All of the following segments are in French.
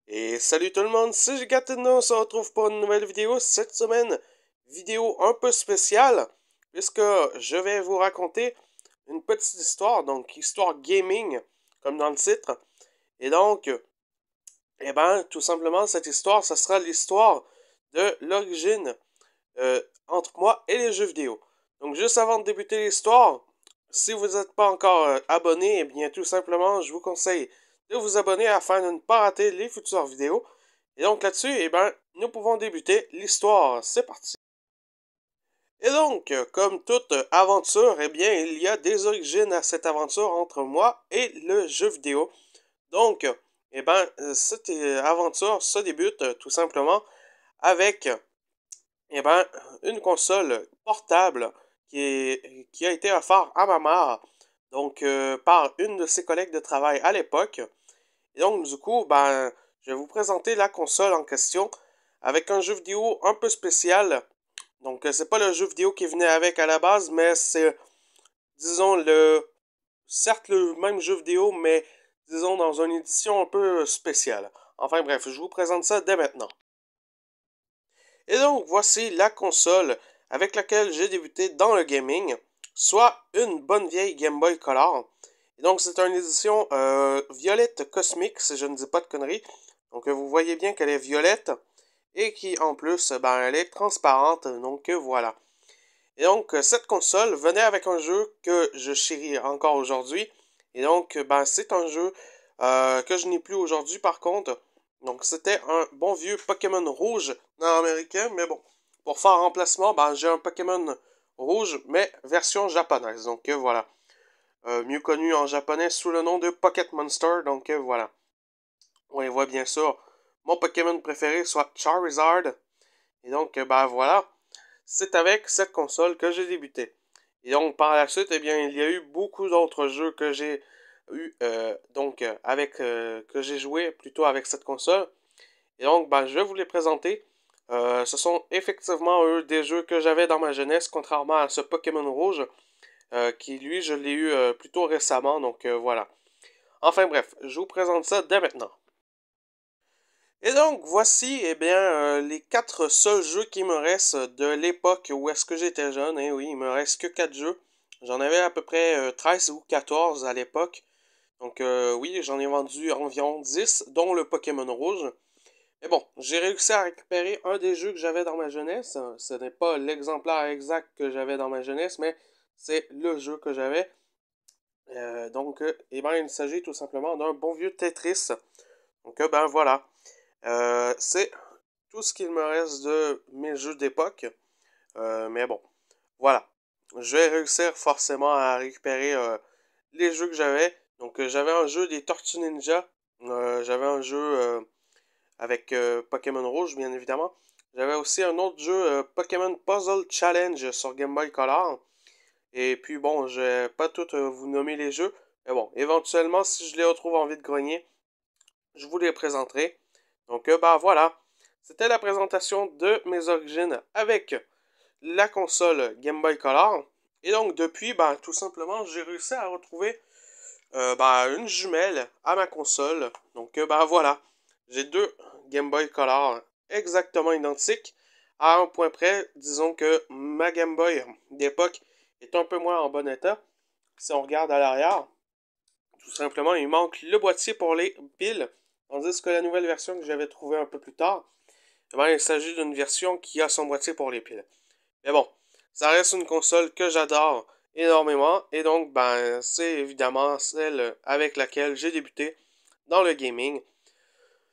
Et salut tout le monde, c'est Gigatino, on se retrouve pour une nouvelle vidéo cette semaine. Vidéo un peu spéciale, puisque je vais vous raconter une petite histoire, donc histoire gaming, comme dans le titre. Et donc, tout simplement, cette histoire, ce sera l'histoire de l'origine entre moi et les jeux vidéo. Donc, juste avant de débuter l'histoire, si vous n'êtes pas encore abonné, eh bien, tout simplement, je vous conseille de vous abonner afin de ne pas rater les futures vidéos. Et donc là-dessus, nous pouvons débuter l'histoire. C'est parti. Et donc, comme toute aventure, il y a des origines à cette aventure entre moi et le jeu vidéo. Donc, cette aventure se débute tout simplement avec eh ben, une console portable qui a été offerte à ma mère, donc par une de ses collègues de travail à l'époque. Et donc, du coup, je vais vous présenter la console en question avec un jeu vidéo un peu spécial. Donc, c'est pas le jeu vidéo qui venait avec à la base, mais c'est, disons, certes le même jeu vidéo, mais disons dans une édition un peu spéciale. Enfin bref, je vous présente ça dès maintenant. Et donc, voici la console avec laquelle j'ai débuté dans le gaming, soit une bonne vieille Game Boy Color. Et donc, c'est une édition violette cosmique, si je ne dis pas de conneries. Donc, vous voyez bien qu'elle est violette et qui, en plus, elle est transparente. Donc, voilà. Et donc, cette console venait avec un jeu que je chéris encore aujourd'hui. Et donc, c'est un jeu que je n'ai plus aujourd'hui, par contre. Donc, c'était un bon vieux Pokémon rouge nord-américain. Mais bon, pour faire un remplacement, j'ai un Pokémon rouge, mais version japonaise. Donc, voilà. Mieux connu en japonais sous le nom de Pocket Monster. Donc, voilà. On y voit bien sûr mon Pokémon préféré, soit Charizard. Et donc, voilà. C'est avec cette console que j'ai débuté. Et donc, par la suite, il y a eu beaucoup d'autres jeux que j'ai eu, que j'ai joué plutôt avec cette console. Et donc, je vais vous les présenter. Ce sont effectivement eux des jeux que j'avais dans ma jeunesse, contrairement à ce Pokémon Rouge, qui lui, je l'ai eu plutôt récemment. Donc, voilà. Enfin bref, je vous présente ça dès maintenant. Et donc, voici, les quatre seuls jeux qui me restent de l'époque où est-ce que j'étais jeune. Et oui, il me reste que 4 jeux. J'en avais à peu près 13 ou 14 à l'époque. Donc, oui, j'en ai vendu environ 10, dont le Pokémon Rouge. Mais bon, j'ai réussi à récupérer un des jeux que j'avais dans ma jeunesse. Ce n'est pas l'exemplaire exact que j'avais dans ma jeunesse, mais c'est le jeu que j'avais. Il s'agit tout simplement d'un bon vieux Tetris. Donc, voilà. C'est tout ce qu'il me reste de mes jeux d'époque. Mais bon, voilà. Je vais réussir forcément à récupérer les jeux que j'avais. Donc, j'avais un jeu des Tortues Ninja. J'avais un jeu avec Pokémon Rouge, bien évidemment. J'avais aussi un autre jeu, Pokémon Puzzle Challenge sur Game Boy Color. Et puis bon, je vais pas tout vous nommer les jeux. Mais bon, éventuellement, si je les retrouve en vide-grenier, je vous les présenterai. Donc, voilà. C'était la présentation de mes origines avec la console Game Boy Color. Et donc, depuis, tout simplement, j'ai réussi à retrouver une jumelle à ma console. Donc, voilà. J'ai deux Game Boy Color exactement identiques. À un point près, disons que ma Game Boy d'époque est un peu moins en bon état. Si on regarde à l'arrière, tout simplement, il manque le boîtier pour les piles. Tandis que la nouvelle version que j'avais trouvée un peu plus tard, il s'agit d'une version qui a son boîtier pour les piles. Mais bon, ça reste une console que j'adore énormément. Et donc, c'est évidemment celle avec laquelle j'ai débuté dans le gaming.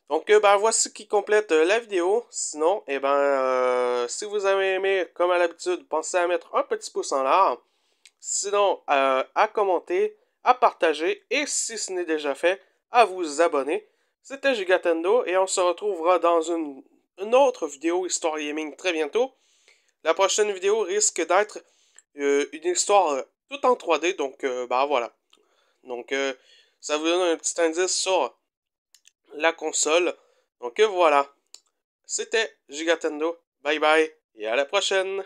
Donc, voici qui complète la vidéo. Sinon, si vous avez aimé, comme à l'habitude, pensez à mettre un petit pouce en l'air. Sinon, à commenter, à partager et si ce n'est déjà fait, à vous abonner. C'était Gigatendo et on se retrouvera dans une autre vidéo Histoire Gaming très bientôt. La prochaine vidéo risque d'être une histoire tout en 3D, donc voilà. Donc ça vous donne un petit indice sur la console. Donc voilà. C'était Gigatendo. Bye bye et à la prochaine.